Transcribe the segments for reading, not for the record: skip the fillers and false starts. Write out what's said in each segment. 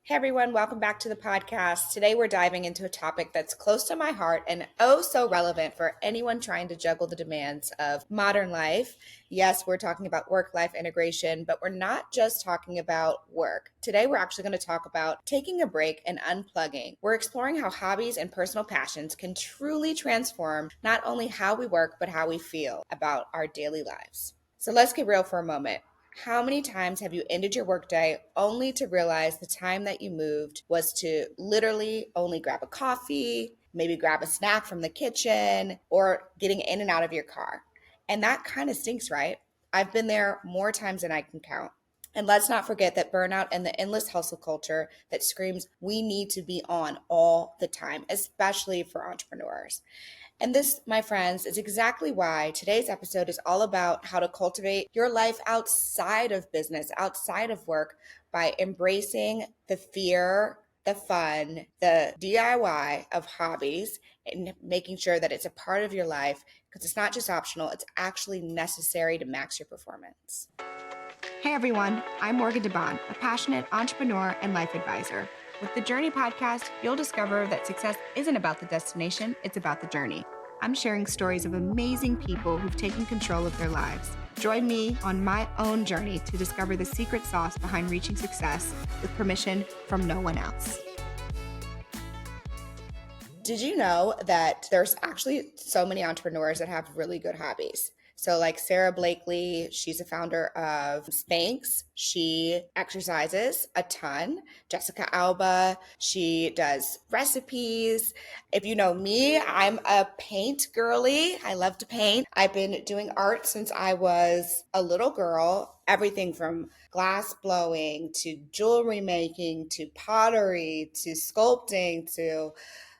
Hey everyone, welcome back to the podcast. Today we're diving into a topic that's close to my heart and oh so relevant for anyone trying to juggle the demands of modern life. Yes, we're talking about work-life integration, but we're not just talking about work. Today we're actually going to talk about taking a break and unplugging. We're exploring how hobbies and personal passions can truly transform not only how we work, but how we feel about our daily lives. So let's get real for a moment. How many times have you ended your workday only to realize the time that you moved was to literally only grab a coffee, maybe grab a snack from the kitchen, or getting in and out of your car? And that kind of stinks, right? I've been there more times than I can count. And let's not forget that burnout and the endless hustle culture that screams we need to be on all the time, especially for entrepreneurs. And this, my friends, is exactly why today's episode is all about how to cultivate your life outside of business, outside of work, by embracing the fear, the fun, the DIY of hobbies, and making sure that it's a part of your life because it's not just optional, it's actually necessary to max your performance. Hey everyone, I'm Debaun, a passionate entrepreneur and life advisor. With the Journey podcast, you'll discover that success isn't about the destination, it's about the journey. I'm sharing stories of amazing people who've taken control of their lives. Join me on my own journey to discover the secret sauce behind reaching success with permission from no one else. Did you know that there's actually so many entrepreneurs that have really good hobbies? So like Sarah Blakely, she's a founder of Spanx. She exercises a ton. Jessica Alba, she does recipes. If you know me, I'm a paint girly. I love to paint. I've been doing art since I was a little girl. Everything from glass blowing to jewelry making to pottery to sculpting to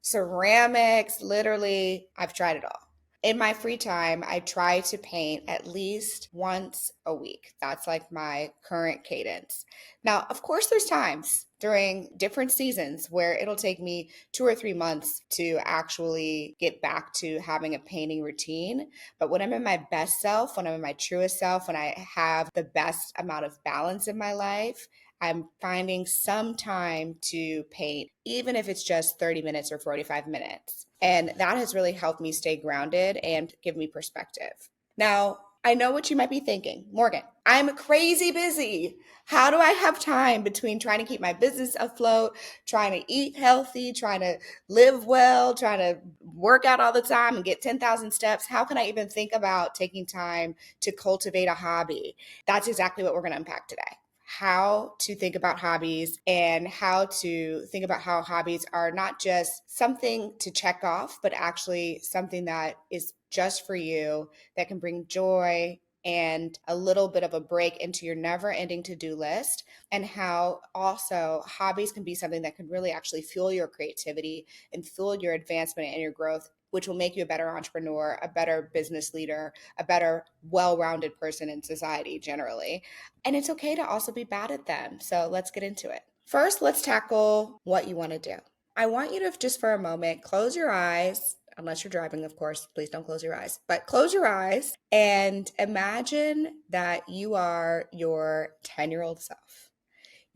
ceramics. Literally, I've tried it all. In my free time, I try to paint at least once a week. That's like my current cadence. Now, of course, there's times during different seasons where it'll take me 2 or 3 months to actually get back to having a painting routine. But when I'm in my best self, when I'm in my truest self, when I have the best amount of balance in my life, I'm finding some time to paint, even if it's just 30 minutes or 45 minutes. And that has really helped me stay grounded and give me perspective. Now, I know what you might be thinking. Morgan, I'm crazy busy. How do I have time between trying to keep my business afloat, trying to eat healthy, trying to live well, trying to work out all the time and get 10,000 steps? How can I even think about taking time to cultivate a hobby? That's exactly what we're going to unpack today. How to think about hobbies and how to think about how hobbies are not just something to check off, but actually something that is just for you that can bring joy and a little bit of a break into your never ending to-do list, and how also hobbies can be something that can really actually fuel your creativity and fuel your advancement and your growth, which will make you a better entrepreneur, a better business leader, a better well-rounded person in society generally. And it's okay to also be bad at them. So let's get into it. First, let's tackle what you want to do. I want you to just for a moment close your eyes, unless you're driving, of course. Please don't close your eyes, but close your eyes and imagine that you are your 10-year-old self.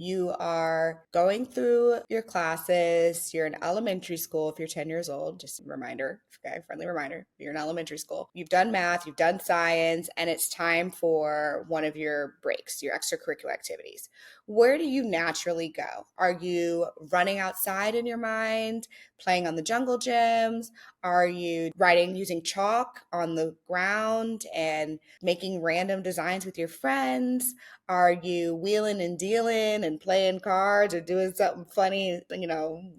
You are going through your classes. You're in elementary school if you're 10 years old. Just a reminder, okay, friendly reminder. You're in elementary school. You've done math, you've done science, and it's time for one of your breaks, your extracurricular activities. Where do you naturally go? Are you running outside in your mind, playing on the jungle gyms? Are you writing using chalk on the ground and making random designs with your friends? Are you wheeling and dealing and playing cards or doing something funny,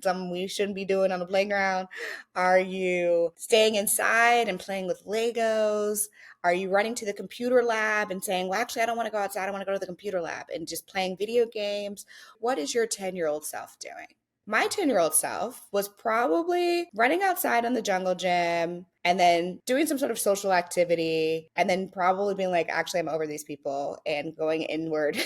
something we shouldn't be doing on the playground? Are you staying inside and playing with Legos? Are you running to the computer lab and saying, well, actually, I don't want to go outside. I want to go to the computer lab and just playing video games? What is your 10-year-old self doing? My 10-year-old self was probably running outside on the jungle gym and then doing some sort of social activity and then probably being like, actually, I'm over these people, and going inward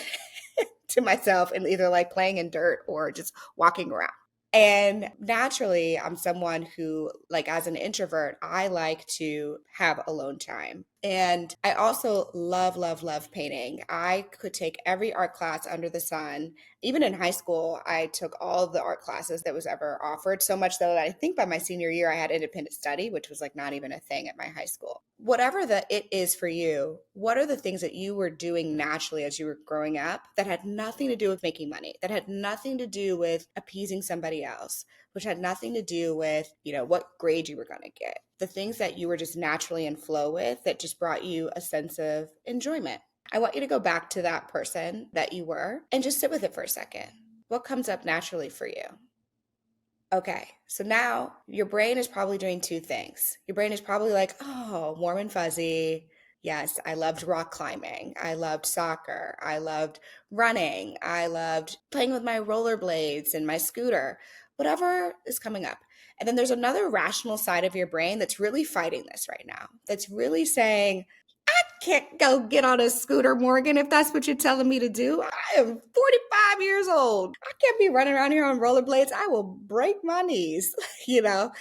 to myself and either like playing in dirt or just walking around. And naturally, I'm someone who, like, as an introvert, I like to have alone time. And I also love, love, love painting. I could take every art class under the sun. Even in high school, I took all the art classes that was ever offered, so much so that I think by my senior year, I had independent study, which was like not even a thing at my high school. Whatever the it is for you, what are the things that you were doing naturally as you were growing up that had nothing to do with making money, that had nothing to do with appeasing somebody else, which had nothing to do with, what grade you were going to get. The things that you were just naturally in flow with that just brought you a sense of enjoyment. I want you to go back to that person that you were and just sit with it for a second. What comes up naturally for you? Okay, so now your brain is probably doing two things. Your brain is probably like, oh, warm and fuzzy. Yes, I loved rock climbing. I loved soccer. I loved running. I loved playing with my rollerblades and my scooter, whatever is coming up. And then there's another rational side of your brain that's really fighting this right now, that's really saying, can't go get on a scooter, Morgan, if that's what you're telling me to do. I am 45 years old. I can't be running around here on rollerblades. I will break my knees. you know,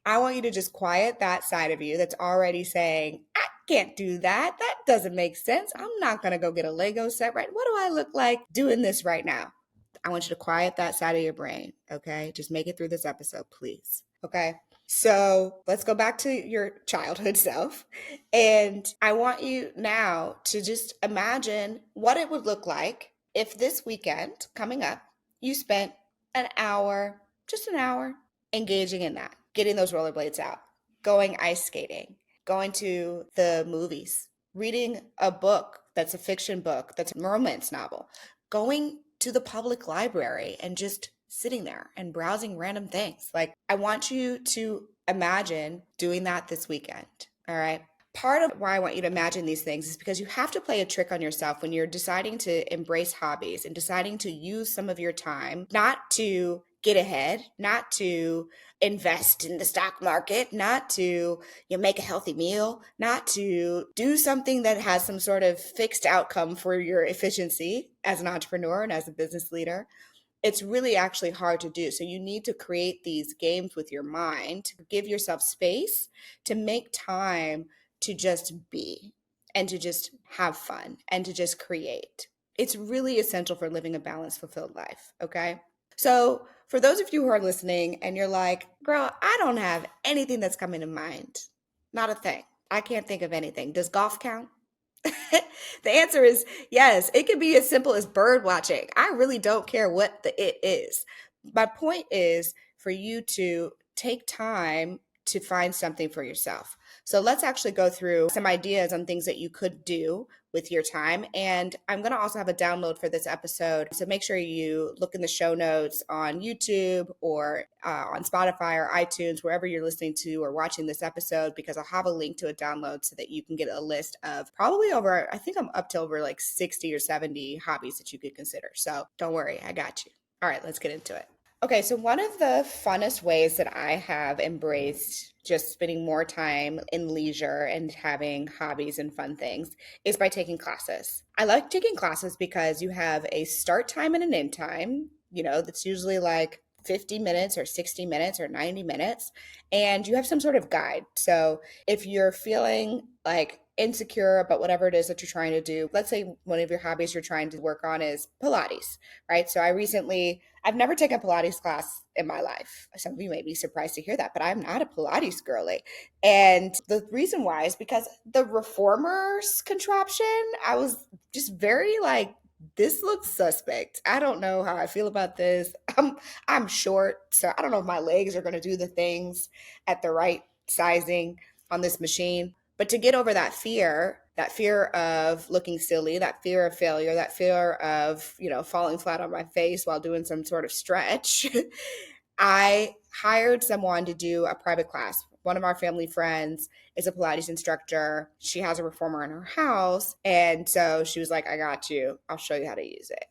I want you to just quiet that side of you that's already saying, I can't do that. That doesn't make sense. I'm not going to go get a Lego set right. What do I look like doing this right now? I want you to quiet that side of your brain. Okay. Just make it through this episode, please. Okay. So let's go back to your childhood self. And I want you now to just imagine what it would look like if this weekend coming up, you spent an hour, just an hour, engaging in that, getting those rollerblades out, going ice skating, going to the movies, reading a book that's a fiction book, that's a romance novel, going to the public library and just sitting there and browsing random things. Like, I want you to imagine doing that this weekend. All right. Part of why I want you to imagine these things is because you have to play a trick on yourself when you're deciding to embrace hobbies and deciding to use some of your time, not to get ahead, not to invest in the stock market, not to make a healthy meal, not to do something that has some sort of fixed outcome for your efficiency as an entrepreneur and as a business leader. It's really actually hard to do. So you need to create these games with your mind, to give yourself space to make time to just be and to just have fun and to just create. It's really essential for living a balanced, fulfilled life. Okay. So for those of you who are listening and you're like, girl, I don't have anything that's coming to mind. Not a thing. I can't think of anything. Does golf count? The answer is yes. It could be as simple as bird watching. I really don't care what the it is. My point is for you to take time to find something for yourself. So let's actually go through some ideas on things that you could do with your time. And I'm going to also have a download for this episode. So make sure you look in the show notes on YouTube or on Spotify or iTunes, wherever you're listening to or watching this episode, because I'll have a link to a download so that you can get a list of probably over, I think I'm up to over like 60 or 70 hobbies that you could consider. So don't worry, I got you. All right, let's get into it. Okay, so one of the funnest ways that I have embraced just spending more time in leisure and having hobbies and fun things is by taking classes. I like taking classes because you have a start time and an end time, that's usually like 50 minutes or 60 minutes or 90 minutes, and you have some sort of guide. So if you're feeling like insecure about whatever it is that you're trying to do, let's say one of your hobbies you're trying to work on is Pilates, right? So I've never taken a Pilates class in my life. Some of you may be surprised to hear that, but I'm not a Pilates girly. And the reason why is because the reformers contraption, I was just very like, this looks suspect. I don't know how I feel about this. I'm short, so I don't know if my legs are going to do the things at the right sizing on this machine. But to get over that fear of looking silly, that fear of failure, that fear of, falling flat on my face while doing some sort of stretch, I hired someone to do a private class. One of our family friends is a Pilates instructor. She has a reformer in her house. And so she was like, I got you. I'll show you how to use it.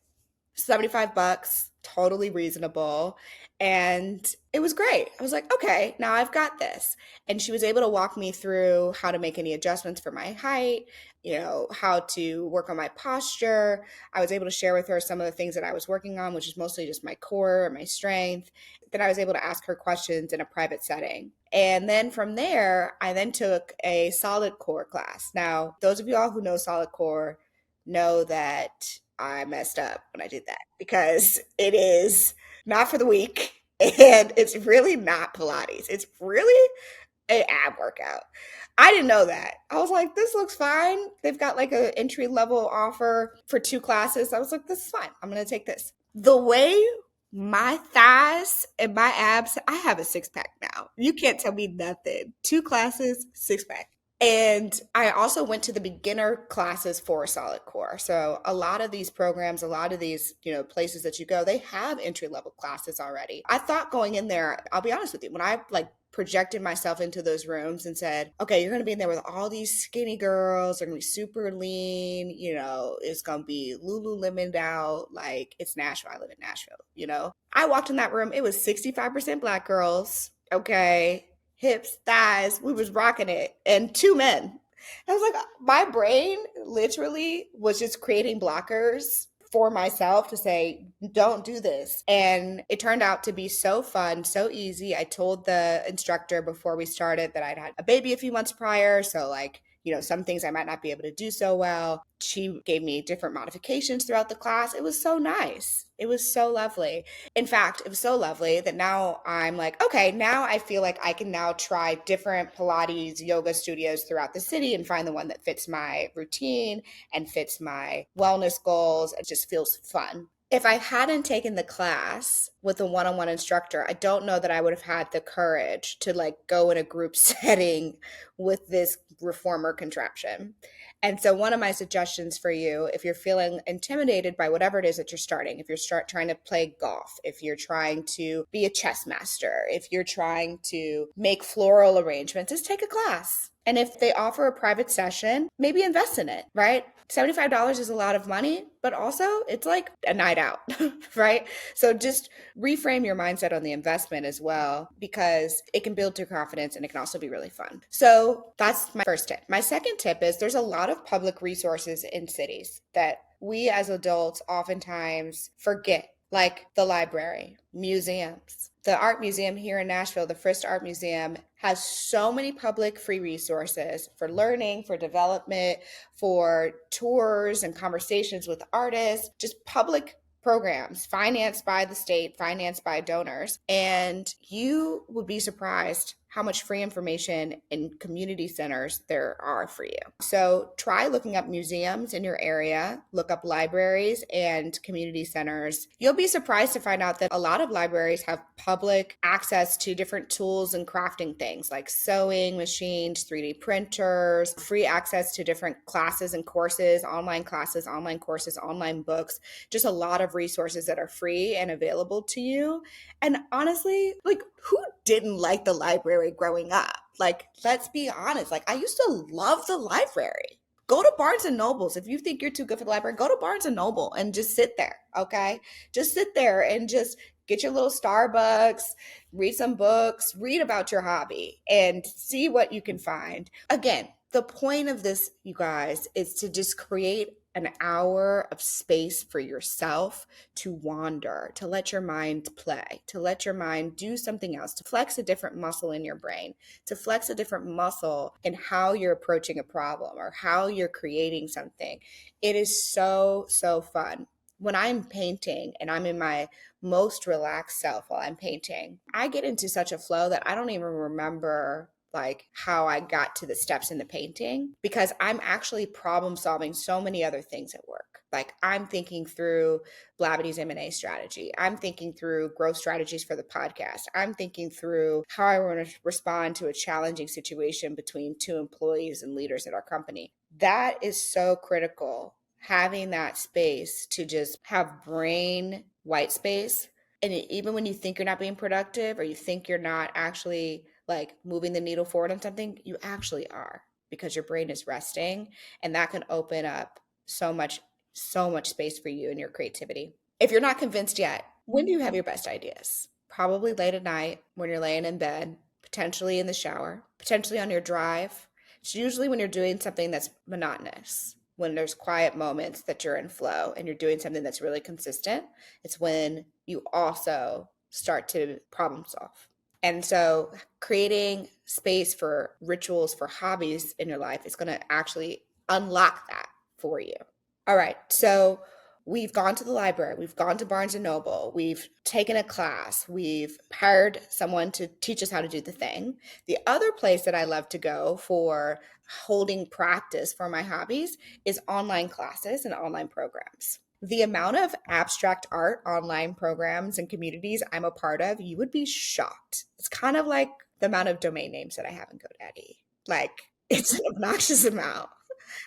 $75. totally reasonable. And it was great. I was like, okay, now I've got this. And she was able to walk me through how to make any adjustments for my height, how to work on my posture. I was able to share with her some of the things that I was working on, which is mostly just my core and my strength. Then I was able to ask her questions in a private setting. And then from there, I then took a solid core class. Now, those of y'all who know solid core know that I messed up when I did that because it is not for the weak and it's really not Pilates. It's really an ab workout. I didn't know that. I was like, this looks fine. They've got like an entry level offer for 2 classes. I was like, this is fine. I'm going to take this. The way my thighs and my abs, I have a six pack now. You can't tell me nothing. 2 classes, six pack. And I also went to the beginner classes for solid core. So a lot of these programs, a lot of these, places that you go, they have entry level classes already. I thought going in there, I'll be honest with you, when I like projected myself into those rooms and said, okay, you're going to be in there with all these skinny girls. They're going to be super lean. It's going to be Lululemoned out. Like it's Nashville. I live in Nashville. I walked in that room. It was 65% Black girls. Okay. Hips, thighs. We was rocking it. And 2 men. I was like, my brain literally was just creating blockers for myself to say, don't do this. And it turned out to be so fun, so easy. I told the instructor before we started that I'd had a baby a few months prior. So, like, some things I might not be able to do so well. She gave me different modifications throughout the class. It was so nice. It was so lovely. In fact, it was so lovely that now I'm like, okay, now I feel like I can now try different Pilates yoga studios throughout the city and find the one that fits my routine and fits my wellness goals. It just feels fun. If I hadn't taken the class with a one-on-one instructor, I don't know that I would have had the courage to like go in a group setting with this reformer contraption. And so one of my suggestions for you, if you're feeling intimidated by whatever it is that you're starting, if you're trying to play golf, if you're trying to be a chess master, if you're trying to make floral arrangements, is take a class. And if they offer a private session, maybe invest in it, right? $75 is a lot of money, but also it's like a night out, right? So just reframe your mindset on the investment as well, because it can build your confidence and it can also be really fun. So that's my first tip. My second tip is there's a lot of public resources in cities that we as adults oftentimes forget, like the library, museums. The art museum here in Nashville, the Frist Art Museum, has so many public free resources for learning, for development, for tours and conversations with artists, just public programs financed by the state, financed by donors. And you would be surprised how much free information in community centers there are for you. So try looking up museums in your area, look up libraries and community centers. You'll be surprised to find out that a lot of libraries have public access to different tools and crafting things like sewing machines, 3D printers, free access to different classes and courses, online classes, online courses, online books, just a lot of resources that are free and available to you. And honestly, like, who didn't like the library growing up? Like, let's be honest. Like, I used to love the library. Go to Barnes and Nobles. If you think you're too good for the library, go to Barnes and Noble and just sit there, okay? Just sit there and just get your little Starbucks, read some books, read about your hobby, and see what you can find. Again, the point of this, you guys, is to just create an hour of space for yourself to wander, to let your mind play, to let your mind do something else, to flex a different muscle in your brain, to flex a different muscle in how you're approaching a problem or how you're creating something. It is so, so fun. When I'm painting and I'm in my most relaxed self while I'm painting, I get into such a flow that I don't even remember like how I got to the steps in the painting, because I'm actually problem solving so many other things at work. Like I'm thinking through Blavity's M&A strategy. I'm thinking through growth strategies for the podcast. I'm thinking through how I want to respond to a challenging situation between 2 employees and leaders at our company. That is so critical, having that space to just have brain white space. And even when you think you're not being productive or you think you're not actually like moving the needle forward on something, you actually are, because your brain is resting, and that can open up so much space for you and your creativity. If you're not convinced yet, When do you have your best ideas? Probably late at night when you're laying in bed, potentially in the shower, potentially on your drive. It's usually when you're doing something that's monotonous, when there's quiet moments that you're in flow and you're doing something that's really consistent. It's when you also start to problem solve. And so creating space for rituals, for hobbies in your life is going to actually unlock that for you. All right. So we've gone to the library, we've gone to Barnes and Noble, we've taken a class, we've hired someone to teach us how to do the thing. The other place that I love to go for holding practice for my hobbies is online classes and online programs. The amount of abstract art online programs and communities I'm a part of, you would be shocked. It's kind of like the amount of domain names that I have in GoDaddy. Like, it's an obnoxious amount.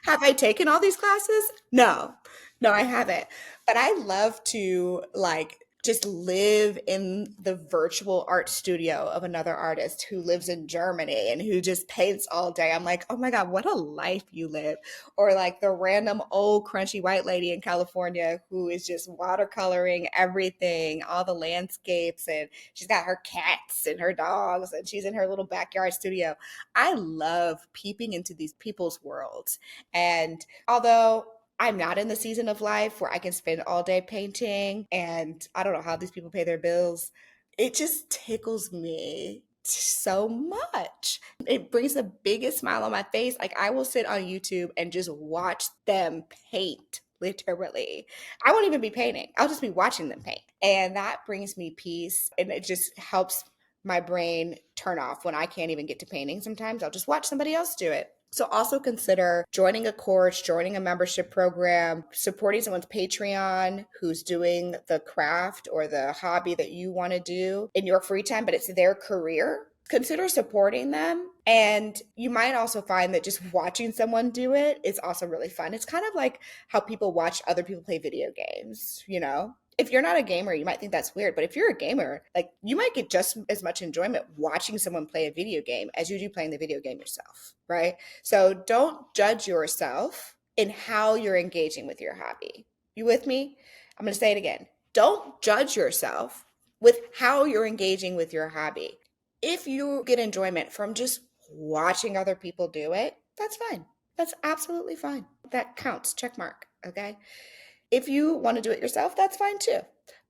Have I taken all these classes? No, no, I haven't. But I love to like just live in the virtual art studio of another artist who lives in Germany and who just paints all day. I'm like, oh my God, what a life you live. Or like the random old crunchy white lady in California who is just watercoloring everything, all the landscapes, and she's got her cats and her dogs, and she's in her little backyard studio. I love peeping into these people's worlds. And although I'm not in the season of life where I can spend all day painting and I don't know how these people pay their bills, it just tickles me so much. It brings the biggest smile on my face. Like I will sit on YouTube and just watch them paint. Literally, I won't even be painting. I'll just be watching them paint. And that brings me peace. And it just helps my brain turn off when I can't even get to painting. Sometimes I'll just watch somebody else do it. So also consider joining a course, joining a membership program, supporting someone's Patreon who's doing the craft or the hobby that you want to do in your free time, but it's their career. Consider supporting them. And you might also find that just watching someone do it is also really fun. It's kind of like how people watch other people play video games, you know? If you're not a gamer, you might think that's weird, but if you're a gamer, like you might get just as much enjoyment watching someone play a video game as you do playing the video game yourself, right? So don't judge yourself in how you're engaging with your hobby. You with me? I'm going to say it again. Don't judge yourself with how you're engaging with your hobby. If you get enjoyment from just watching other people do it, that's fine. That's absolutely fine. That counts. Check mark. Okay. If you want to do it yourself, that's fine too.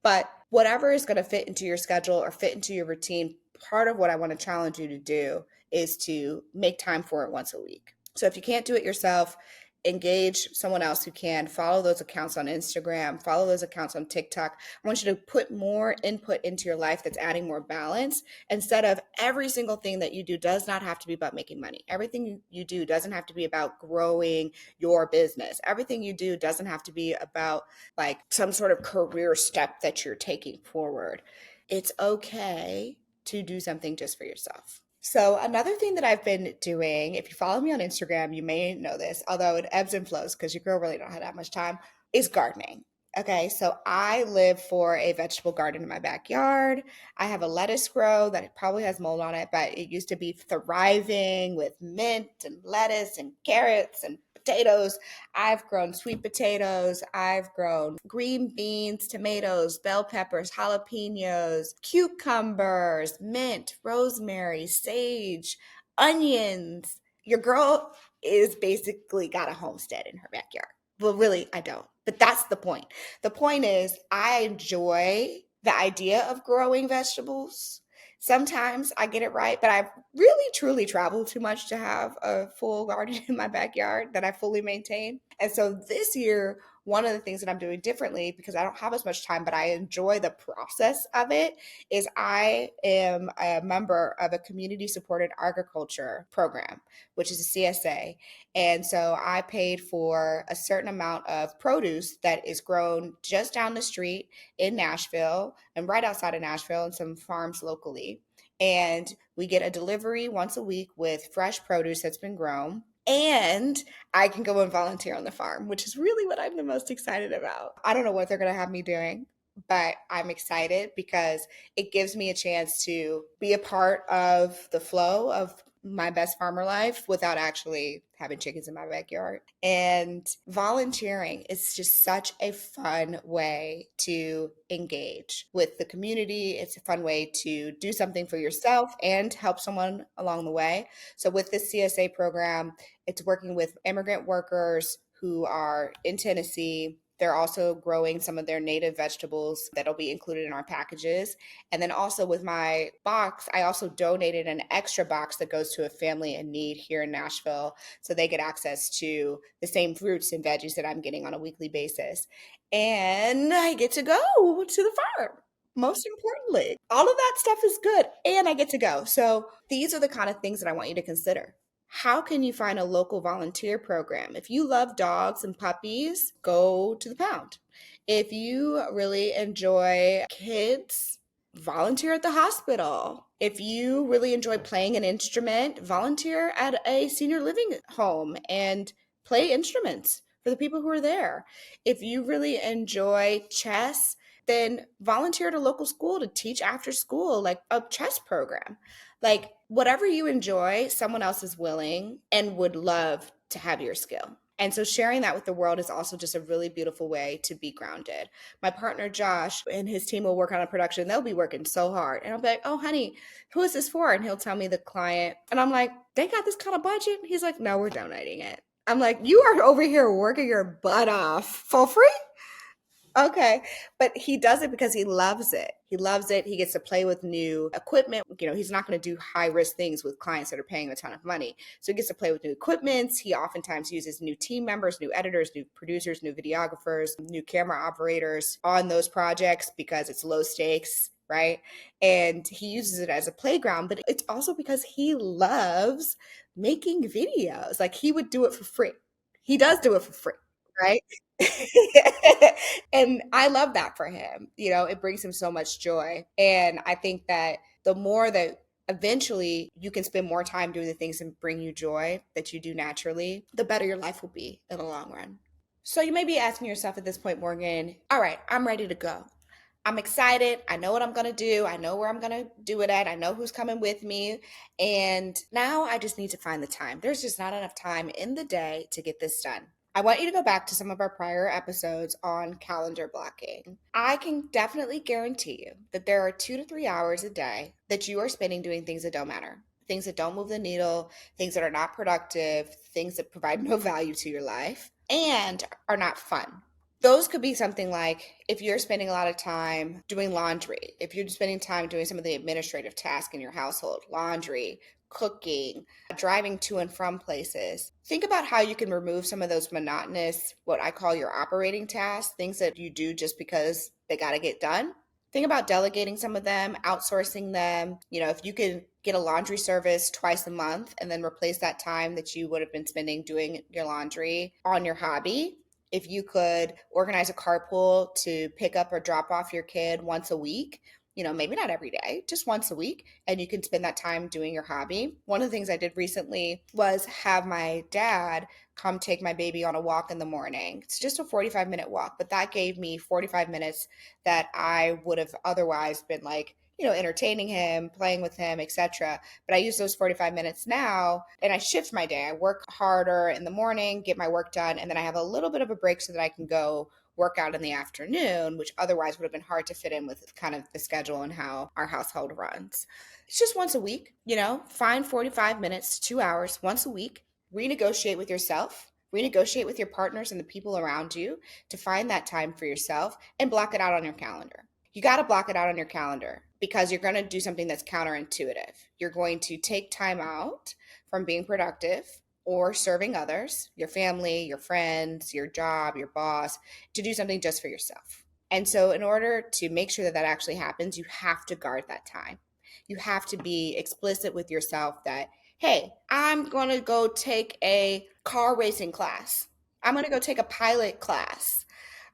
But whatever is going to fit into your schedule or fit into your routine, part of what I want to challenge you to do is to make time for it once a week. So if you can't do it yourself, engage someone else who can. Follow those accounts on Instagram, follow those accounts on TikTok. I want you to put more input into your life that's adding more balance instead of every single thing that you do does not have to be about making money. Everything you do doesn't have to be about growing your business. Everything you do doesn't have to be about like some sort of career step that you're taking forward. It's okay to do something just for yourself. So, another thing that I've been doing, if you follow me on Instagram, you may know this, although it ebbs and flows because your girl really don't have that much time, is gardening. Okay, so I live for a vegetable garden in my backyard. I have a lettuce grow that probably has mold on it, but it used to be thriving with mint and lettuce and carrots and potatoes. I've grown sweet potatoes. I've grown green beans, tomatoes, bell peppers, jalapenos, cucumbers, mint, rosemary, sage, onions. Your girl is basically got a homestead in her backyard. Well, really, I don't. But that's the point. The point is, I enjoy the idea of growing vegetables. Sometimes I get it right, but I've really truly traveled too much to have a full garden in my backyard that I fully maintain. And so this year, one of the things that I'm doing differently because I don't have as much time, but I enjoy the process of it, is I am a member of a community supported agriculture program, which is a CSA. And so I paid for a certain amount of produce that is grown just down the street in Nashville and right outside of Nashville and some farms locally. And we get a delivery once a week with fresh produce that's been grown. And I can go and volunteer on the farm, which is really what I'm the most excited about. I don't know what they're going to have me doing, but I'm excited because it gives me a chance to be a part of the flow of my best farmer life without actually having chickens in my backyard. And volunteering is just such a fun way to engage with the community. It's a fun way to do something for yourself and help someone along the way. So with this CSA program, it's working with immigrant workers who are in Tennessee. They're also growing some of their native vegetables that'll be included in our packages. And then also with my box, I also donated an extra box that goes to a family in need here in Nashville so they get access to the same fruits and veggies that I'm getting on a weekly basis. And I get to go to the farm. Most importantly, all of that stuff is good, and I get to go. So, these are the kind of things that I want you to consider. How can you find a local volunteer program? If you love dogs and puppies, go to the pound. If you really enjoy kids, volunteer at the hospital. If you really enjoy playing an instrument, volunteer at a senior living home and play instruments for the people who are there. If you really enjoy chess, then volunteer at a local school to teach after school, like a chess program. Like whatever you enjoy, someone else is willing and would love to have your skill. And so sharing that with the world is also just a really beautiful way to be grounded. My partner Josh and his team will work on a production. They'll be working so hard. And I'll be like, oh, honey, who is this for? And he'll tell me the client. And I'm like, they got this kind of budget? He's like, no, we're donating it. I'm like, you are over here working your butt off for free? Okay. But he does it because he loves it. He loves it. He gets to play with new equipment. You know, he's not going to do high risk things with clients that are paying a ton of money. So he gets to play with new equipments. He oftentimes uses new team members, new editors, new producers, new videographers, new camera operators on those projects because it's low stakes, right? And he uses it as a playground, but it's also because he loves making videos. Like he would do it for free. He does do it for free, right? And I love that for him. You know, it brings him so much joy. And I think that the more that eventually you can spend more time doing the things that bring you joy that you do naturally, the better your life will be in the long run. So you may be asking yourself at this point, Morgan, all right, I'm ready to go. I'm excited. I know what I'm going to do. I know where I'm going to do it at. I know who's coming with me. And now I just need to find the time. There's just not enough time in the day to get this done. I want you to go back to some of our prior episodes on calendar blocking. I can definitely guarantee you that there are 2 to 3 hours a day that you are spending doing things that don't matter, things that don't move the needle, things that are not productive, things that provide no value to your life and are not fun. Those could be something like if you're spending a lot of time doing laundry, if you're spending time doing some of the administrative tasks in your household, laundry, cooking, driving to and from places. Think about how you can remove some of those monotonous, what I call your operating tasks, things that you do just because they got to get done. Think about delegating some of them, outsourcing them. You know, if you can get a laundry service twice a month and then replace that time that you would have been spending doing your laundry on your hobby, if you could organize a carpool to pick up or drop off your kid once a week, you know, maybe not every day, just once a week, and you can spend that time doing your hobby. One of the things I did recently was have my dad come take my baby on a walk in the morning. It's just a 45-minute walk, but that gave me 45 minutes that I would have otherwise been like, you know, entertaining him, playing with him, etc. But I use those 45 minutes now and I shift my day. I work harder in the morning, get my work done, and then I have a little bit of a break so that I can go work out in the afternoon, which otherwise would have been hard to fit in with kind of the schedule and how our household runs. It's just once a week, you know, find 45 minutes, 2 hours once a week, renegotiate with yourself, renegotiate with your partners and the people around you to find that time for yourself and block it out on your calendar. You got to block it out on your calendar because you're going to do something that's counterintuitive. You're going to take time out from being productive or serving others, your family, your friends, your job, your boss, to do something just for yourself. And so in order to make sure that that actually happens, you have to guard that time. You have to be explicit with yourself that, hey, I'm going to go take a car racing class. I'm going to go take a pilot class.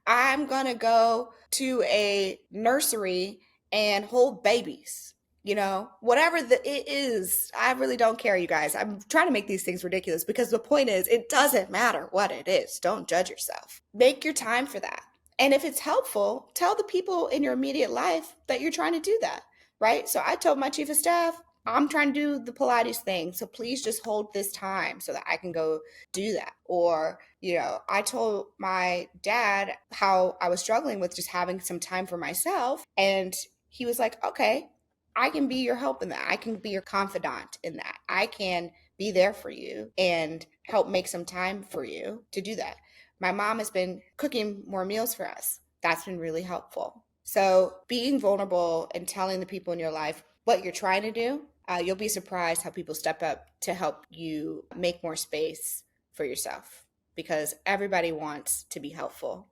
I'm going to go to a nursery and hold babies. You know, whatever it is, I really don't care, you guys. I'm trying to make these things ridiculous because the point is, it doesn't matter what it is. Don't judge yourself. Make your time for that. And if it's helpful, tell the people in your immediate life that you're trying to do that, right? So I told my chief of staff, I'm trying to do the Pilates thing. So please just hold this time so that I can go do that. Or, I told my dad how I was struggling with just having some time for myself. And he was like, okay, I can be your help in that. I can be your confidant in that. I can be there for you and help make some time for you to do that. My mom has been cooking more meals for us. That's been really helpful. So, being vulnerable and telling the people in your life what you're trying to do, you'll be surprised how people step up to help you make more space for yourself because everybody wants to be helpful.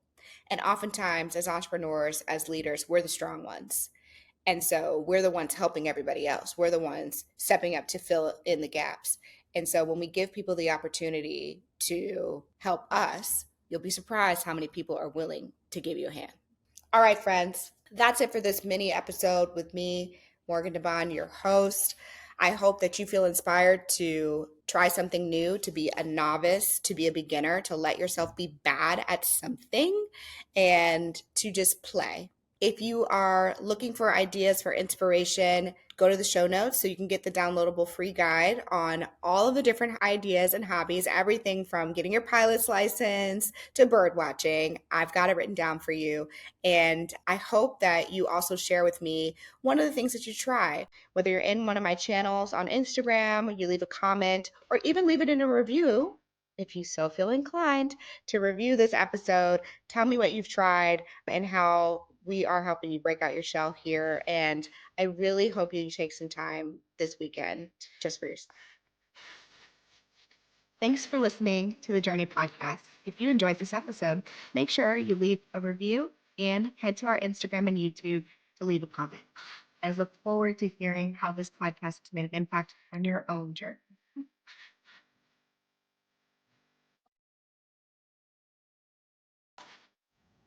And oftentimes, as entrepreneurs, as leaders, we're the strong ones. And so we're the ones helping everybody else. We're the ones stepping up to fill in the gaps. And so when we give people the opportunity to help us, you'll be surprised how many people are willing to give you a hand. All right, friends, that's it for this mini episode with me, Morgan Debaun, your host. I hope that you feel inspired to try something new, to be a novice, to be a beginner, to let yourself be bad at something, and to just play. If you are looking for ideas for inspiration, go to the show notes so you can get the downloadable free guide on all of the different ideas and hobbies, everything from getting your pilot's license to bird watching. I've got it written down for you. And I hope that you also share with me one of the things that you try, whether you're in one of my channels on Instagram, you leave a comment, or even leave it in a review if you so feel inclined to review this episode. Tell me what you've tried and how we are helping you break out your shell here. And I really hope you take some time this weekend just for yourself. Thanks for listening to the Journey podcast. If you enjoyed this episode, make sure you leave a review and head to our Instagram and YouTube to leave a comment. I look forward to hearing how this podcast has made an impact on your own journey.